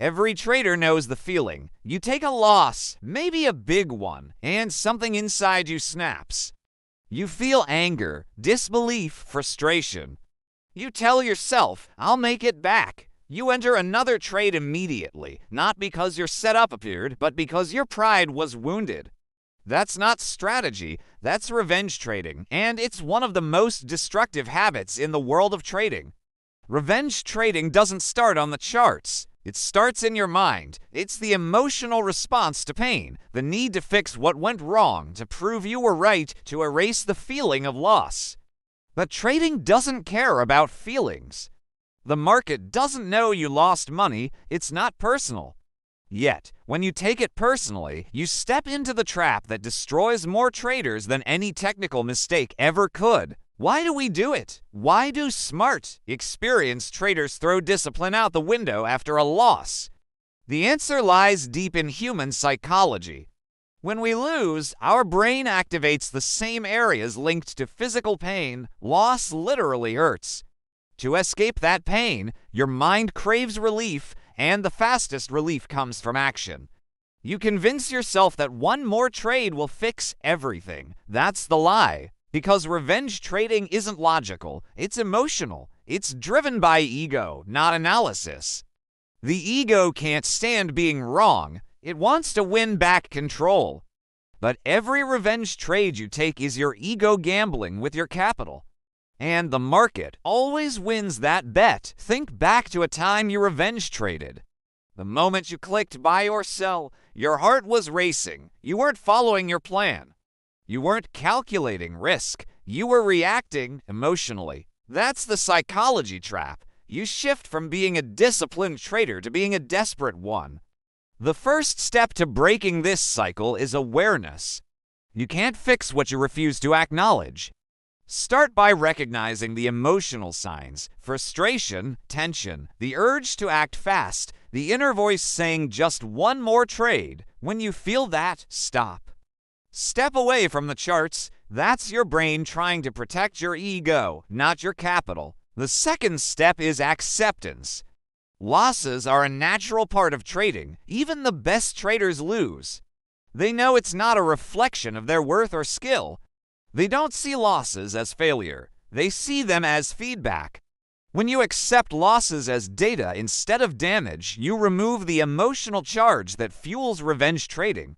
Every trader knows the feeling. You take a loss, maybe a big one, and something inside you snaps. You feel anger, disbelief, frustration. You tell yourself, I'll make it back. You enter another trade immediately, not because your setup appeared, but because your pride was wounded. That's not strategy, that's revenge trading, and it's one of the most destructive habits in the world of trading. Revenge trading doesn't start on the charts. It starts in your mind. It's the emotional response to pain, the need to fix what went wrong, to prove you were right, to erase the feeling of loss. But trading doesn't care about feelings. The market doesn't know you lost money. It's not personal. Yet, when you take it personally, you step into the trap that destroys more traders than any technical mistake ever could. Why do we do it? Why do smart, experienced traders throw discipline out the window after a loss? The answer lies deep in human psychology. When we lose, our brain activates the same areas linked to physical pain. Loss literally hurts. To escape that pain, your mind craves relief, and the fastest relief comes from action. You convince yourself that one more trade will fix everything. That's the lie. Because revenge trading isn't logical, it's emotional. It's driven by ego, not analysis. The ego can't stand being wrong. It wants to win back control. But every revenge trade you take is your ego gambling with your capital. And the market always wins that bet. Think back to a time you revenge traded. The moment you clicked buy or sell, your heart was racing. You weren't following your plan. You weren't calculating risk. You were reacting emotionally. That's the psychology trap. You shift from being a disciplined trader to being a desperate one. The first step to breaking this cycle is awareness. You can't fix what you refuse to acknowledge. Start by recognizing the emotional signs: frustration, tension, the urge to act fast, the inner voice saying just one more trade. When you feel that, stop. Step away from the charts. That's your brain trying to protect your ego, not your capital. The second step is acceptance. Losses are a natural part of trading. Even the best traders lose. They know it's not a reflection of their worth or skill. They don't see losses as failure. They see them as feedback. When you accept losses as data instead of damage, you remove the emotional charge that fuels revenge trading.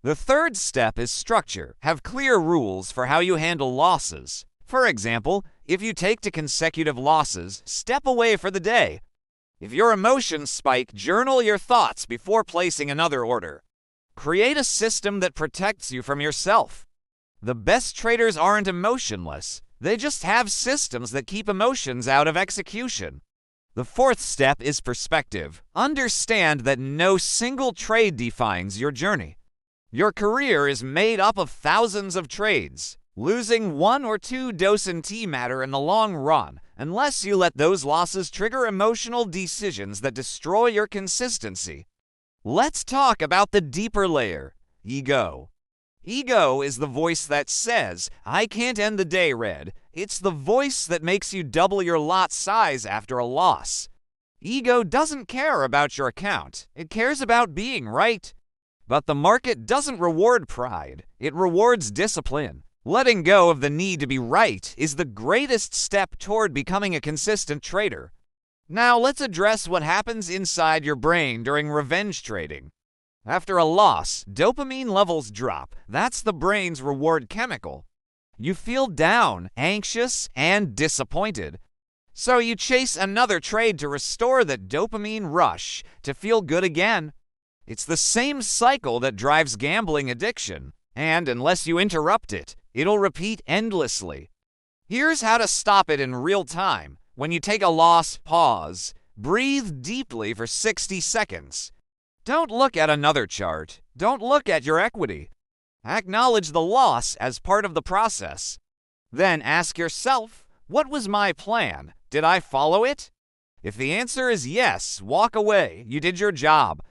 The third step is structure. Have clear rules for how you handle losses. For example, if you take to consecutive losses, step away for the day. If your emotions spike, journal your thoughts before placing another order. Create a system that protects you from yourself. The best traders aren't emotionless. They just have systems that keep emotions out of execution. The fourth step is perspective. Understand that no single trade defines your journey. Your career is made up of thousands of trades. Losing 1 or 2 doesn't matter in the long run, unless you let those losses trigger emotional decisions that destroy your consistency. Let's talk about the deeper layer: ego. Ego is the voice that says, I can't end the day red. It's the voice that makes you double your lot size after a loss. Ego doesn't care about your account. It cares about being right. But the market doesn't reward pride. It rewards discipline. Letting go of the need to be right is the greatest step toward becoming a consistent trader. Now let's address what happens inside your brain during revenge trading. After a loss, dopamine levels drop. That's the brain's reward chemical. You feel down, anxious, and disappointed. So you chase another trade to restore that dopamine rush, to feel good again. It's the same cycle that drives gambling addiction, and unless you interrupt it, it'll repeat endlessly. Here's how to stop it in real time. When you take a loss, pause. Breathe deeply for 60 seconds. Don't look at another chart. Don't look at your equity. Acknowledge the loss as part of the process. Then ask yourself, what was my plan? Did I follow it? If the answer is yes, walk away. You did your job.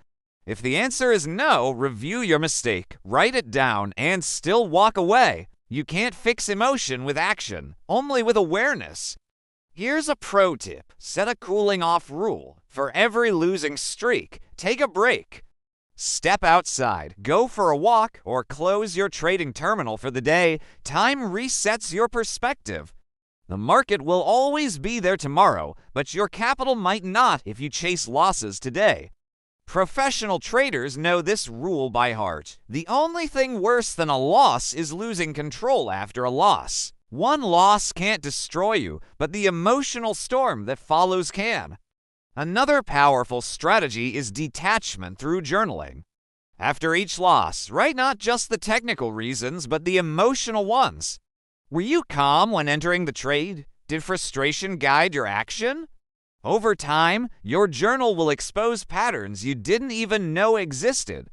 If the answer is no, review your mistake, write it down, and still walk away. You can't fix emotion with action, only with awareness. Here's a pro tip. Set a cooling off rule. For every losing streak, take a break. Step outside, go for a walk, or close your trading terminal for the day. Time resets your perspective. The market will always be there tomorrow, but your capital might not if you chase losses today. Professional traders know this rule by heart. The only thing worse than a loss is losing control after a loss. One loss can't destroy you, but the emotional storm that follows can. Another powerful strategy is detachment through journaling. After each loss, write not just the technical reasons, but the emotional ones. Were you calm when entering the trade? Did frustration guide your action? Over time, your journal will expose patterns you didn't even know existed.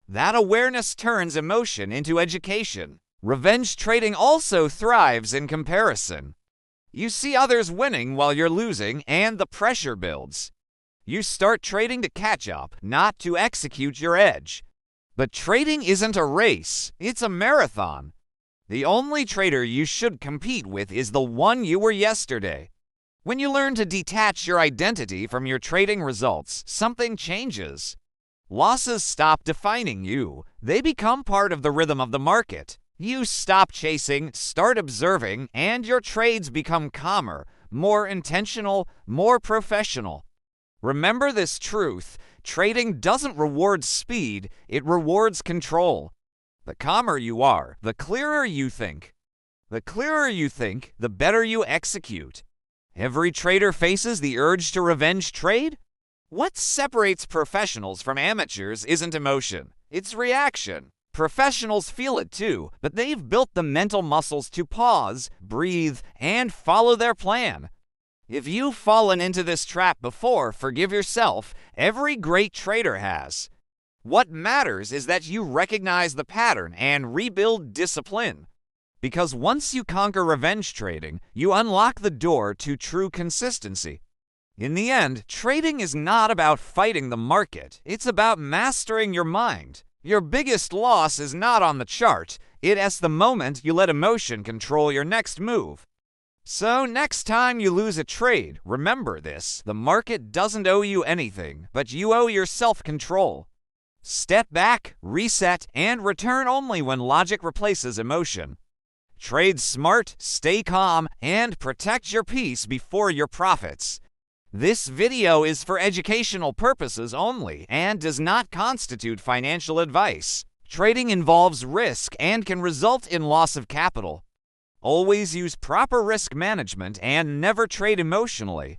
That awareness turns emotion into education. Revenge trading also thrives in comparison. You see others winning while you're losing, and the pressure builds. You start trading to catch up, not to execute your edge. But trading isn't a race, it's a marathon. The only trader you should compete with is the one you were yesterday. When you learn to detach your identity from your trading results, something changes. Losses stop defining you. They become part of the rhythm of the market. You stop chasing, start observing, and your trades become calmer, more intentional, more professional. Remember this truth: trading doesn't reward speed, it rewards control. The calmer you are, the clearer you think. The clearer you think, the better you execute. Every trader faces the urge to revenge trade. What separates professionals from amateurs isn't emotion, it's reaction. Professionals feel it too, but they've built the mental muscles to pause, breathe, and follow their plan. If you've fallen into this trap before, forgive yourself. Every great trader has. What matters is that you recognize the pattern and rebuild discipline. Because once you conquer revenge trading, you unlock the door to true consistency. In the end, trading is not about fighting the market. It's about mastering your mind. Your biggest loss is not on the chart. It's the moment you let emotion control your next move. So next time you lose a trade, remember this: the market doesn't owe you anything, but you owe yourself control. Step back, reset, and return only when logic replaces emotion. Trade smart, stay calm, and protect your peace before your profits. This video is for educational purposes only and does not constitute financial advice. Trading involves risk and can result in loss of capital. Always use proper risk management and never trade emotionally.